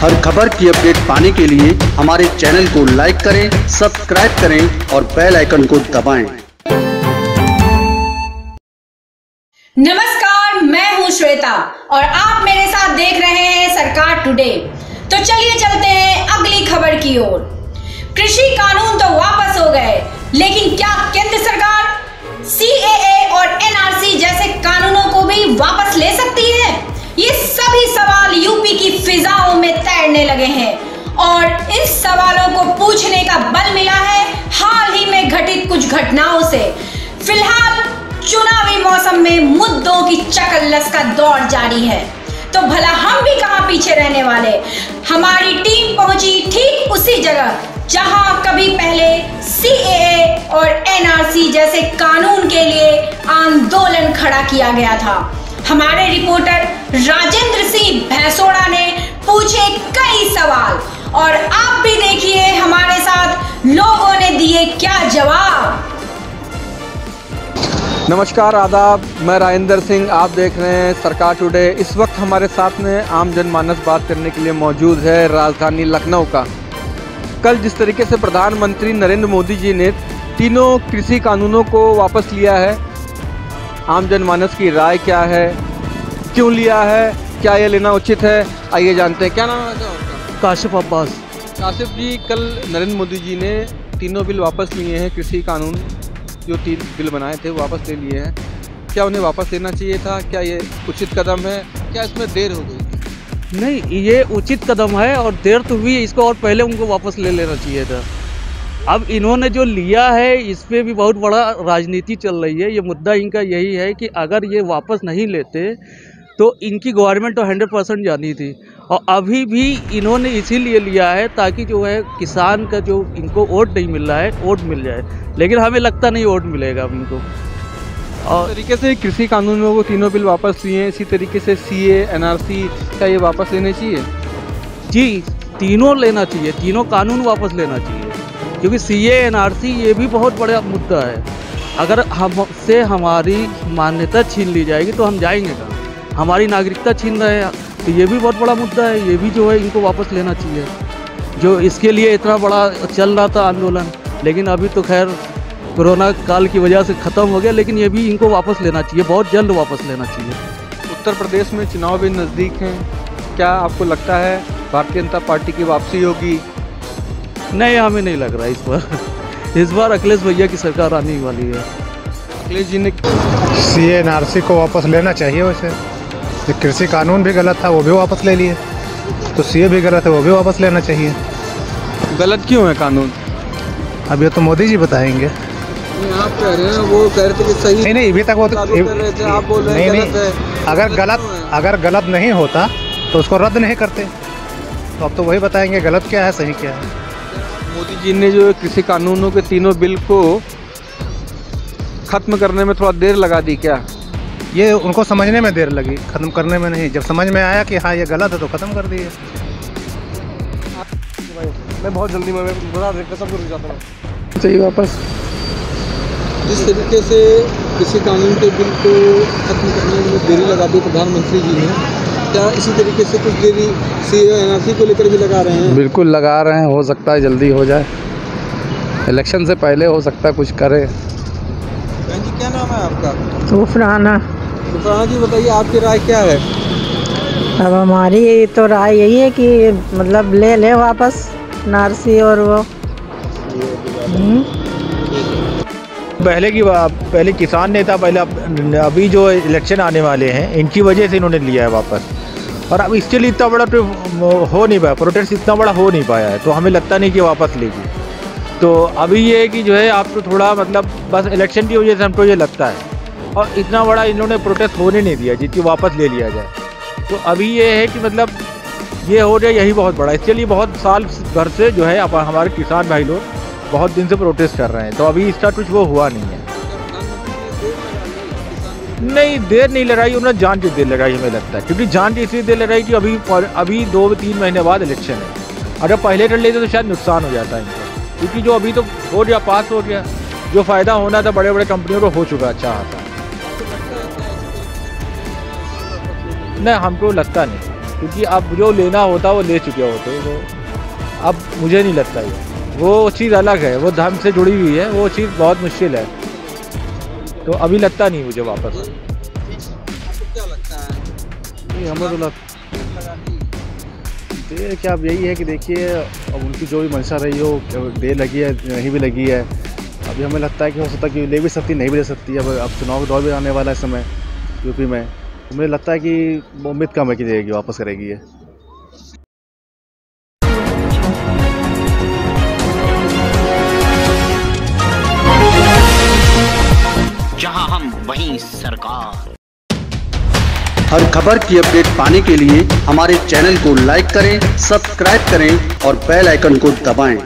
हर खबर की अपडेट पाने के लिए हमारे चैनल को लाइक करें, सब्सक्राइब करें और बेल आइकन को दबाएं। नमस्कार, मैं हूं श्वेता और आप मेरे साथ देख रहे हैं सरकार टुडे। तो चलिए चलते हैं अगली खबर की ओर। कृषि कानून तो वापस हो गए, लेकिन क्या केंद्र सरकार CAA और NRC जैसे कानूनों को भी वापस ले सकती है? ये सभी सवाल यूपी की फिजाओं में तैरने लगे हैं और इन सवालों को पूछने का बल मिला है हाल ही में घटित कुछ घटनाओं से। फिलहाल चुनावी मौसम में मुद्दों की चकल्लस का दौर जारी है, तो भला हम भी कहां पीछे रहने वाले। हमारी टीम पहुंची ठीक उसी जगह जहां कभी पहले CAA और NRC जैसे कानून के लिए आंदोलन खड़ा किया गया था। हमारे रिपोर्टर राजेंद्र सिंह भैंसोड़ा ने पूछे कई सवाल और आप भी देखिए हमारे साथ लोगों ने दिए क्या जवाब। नमस्कार, आदाब। मैं राजेंद्र सिंह, आप देख रहे हैं सरकार टुडे। इस वक्त हमारे साथ में आम जनमानस बात करने के लिए मौजूद है राजधानी लखनऊ का। कल जिस तरीके से प्रधानमंत्री नरेंद्र मोदी जी ने तीनों कृषि कानूनों को वापस लिया है, आम जनमानस की राय क्या है, क्यों लिया है, क्या ये लेना उचित है, आइए जानते हैं। क्या नाम है आपका? काशिफ अब्बास। काशिफ जी, कल नरेंद्र मोदी जी ने तीनों बिल वापस लिए हैं। कृषि कानून जो 3 बिल बनाए थे वो वापस ले लिए हैं। क्या उन्हें वापस लेना चाहिए था? क्या ये उचित कदम है? क्या इसमें देर हो गई? नहीं, ये उचित कदम है और देर तो हुई, इसको और पहले उनको वापस ले लेना चाहिए था। अब इन्होंने जो लिया है इस पे भी बहुत बड़ा राजनीति चल रही है। ये मुद्दा इनका यही है कि अगर ये वापस नहीं लेते तो इनकी गवर्नमेंट तो 100% जानी थी, और अभी भी इन्होंने इसीलिए लिया है ताकि जो है किसान का जो इनको वोट नहीं मिल रहा है वोट मिल जाए, लेकिन हमें लगता नहीं वोट मिलेगा अब इनको। और तरीके से कृषि कानून में वो तीनों बिल वापस लिए हैं, इसी तरीके से CAA NRC क्या ये वापस लेने चाहिए? जी, तीनों लेना चाहिए, तीनों कानून वापस लेना चाहिए, क्योंकि CAA NRC ये भी बहुत बड़ा मुद्दा है। अगर हमसे हमारी मान्यता छीन ली जाएगी तो हम जाएंगे कहाँ? हमारी नागरिकता छीन रहे हैं, तो ये भी बहुत बड़ा मुद्दा है। ये भी जो है इनको वापस लेना चाहिए, जो इसके लिए इतना बड़ा चल रहा था आंदोलन, लेकिन अभी तो खैर कोरोना काल की वजह से ख़त्म हो गया, लेकिन ये भी इनको वापस लेना चाहिए, बहुत जल्द वापस लेना चाहिए। उत्तर प्रदेश में चुनाव भी नज़दीक हैं, क्या आपको लगता है भारतीय जनता पार्टी की वापसी होगी? नहीं, हमें नहीं लग रहा है इस बार अखिलेश भैया की सरकार आने वाली है। अखिलेश जी ने CAA NRC को वापस लेना चाहिए। वैसे कृषि कानून भी गलत था, वो भी वापस ले लिए, तो CAA भी गलत है, वो भी वापस लेना चाहिए। गलत क्यों है कानून? अब ये तो मोदी जी बताएंगे। आप कह रहे हैं, वो कह रहे थे कि सही नहीं, अभी तक वो कर रहे थे, आप बोल रहे हैं नहीं, अगर गलत नहीं होता तो उसको रद्द नहीं करते, तो अब तो वही बताएंगे गलत क्या है सही क्या है। मोदी जी ने जो कृषि कानूनों के तीनों बिल को खत्म करने में थोड़ा देर लगा दी क्या? ये उनको समझने में देर लगी, खत्म करने में नहीं। जब समझ में आया कि हाँ ये गलत है तो खत्म कर दिए। मैं बहुत जल्दी में सब कुछ जाता हूँ चाहिए वापस। जिस तरीके से कृषि कानून के बिल को खत्म करने में देरी लगा दी प्रधानमंत्री जी ने, क्या इसी तरीके से कुछ देरी CAA NRC को लेकर भी लगा रहे हैं? बिल्कुल लगा रहे हैं, हो सकता है जल्दी हो जाए, इलेक्शन से पहले हो सकता है कुछ करे। बहन जी, क्या नाम है आपका? तूफाना। तूफाना जी, बताइए आपकी राय क्या है? अब हमारी तो राय यही है कि मतलब ले ले वापस NRC और वो पहले किसान नेता अभी जो इलेक्शन आने वाले हैं इनकी वजह से इन्होंने लिया है वापस, और अब इसके लिए इतना बड़ा हो नहीं पाया, प्रोटेस्ट इतना बड़ा हो नहीं पाया है, तो हमें लगता नहीं कि वापस लेगी। तो अभी ये है कि जो है आप तो थोड़ा मतलब बस इलेक्शन की वजह से हमको ये लगता है, और इतना बड़ा इन्होंने प्रोटेस्ट होने नहीं दिया जिसकी वापस ले लिया जाए। तो अभी ये है कि मतलब ये हो जाए, यही बहुत बड़ा। इसके लिए बहुत साल भर से जो है हमारे किसान भाई लोग बहुत दिन से प्रोटेस्ट कर रहे हैं, तो अभी इसका कुछ वो हुआ नहीं है। नहीं, देर नहीं लगाई उन्होंने, जान के देर लगाई हमें लगता है, क्योंकि जान के इसलिए देर लगाई कि अभी 2-3 महीने बाद इलेक्शन है। अगर पहले कर लेते तो शायद नुकसान हो जाता है इनको, क्योंकि जो अभी तो हो गया, पास हो गया, जो फ़ायदा होना था बड़े बड़े कंपनियों को हो चुका अच्छा था। नहीं, हमको लगता नहीं। क्योंकि अब जो लेना होता वो ले चुके होते, तो अब मुझे नहीं लगता ये, वो चीज़ अलग है, वो धर्म से जुड़ी हुई है, वो चीज़ बहुत मुश्किल है, तो अभी लगता नहीं मुझे वापस। क्या लगता है? हमें तो क्या अब यही है कि देखिए अब उनकी जो भी मंशा रही हो, देर लगी है नहीं भी लगी है, अभी हमें लगता है कि हो सकता है कि ले भी सकती नहीं भी ले सकती। अब चुनाव का दौर भी आने वाला है इस समय यूपी में, तो मुझे लगता है कि उम्मीद कम है कि देगी, वापस करेगी ये। जहां हम वहीं सरकार। हर खबर की अपडेट पाने के लिए हमारे चैनल को लाइक करें, सब्सक्राइब करें और बेल आइकन को दबाएं।